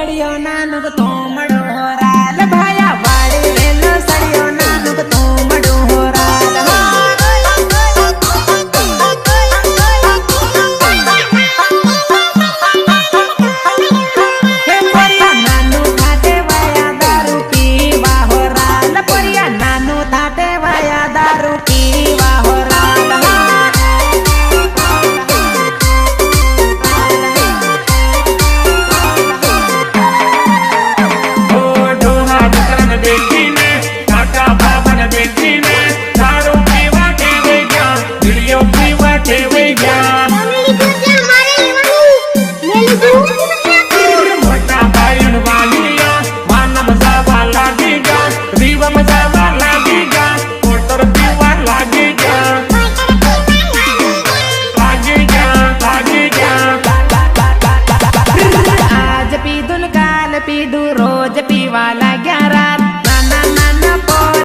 सड़ियो नानुक तो मड़ो हो राल भाया वाड़ी वेलो सड़ियो नानुक तो मड़ो हो राल हे परिया नानु थाटे वाया दारू पीवा हो राल परिया नानु थाटे वाया दारू पीवा हो राल आज पीदुन काल पीदू रोज पीवा लाग्या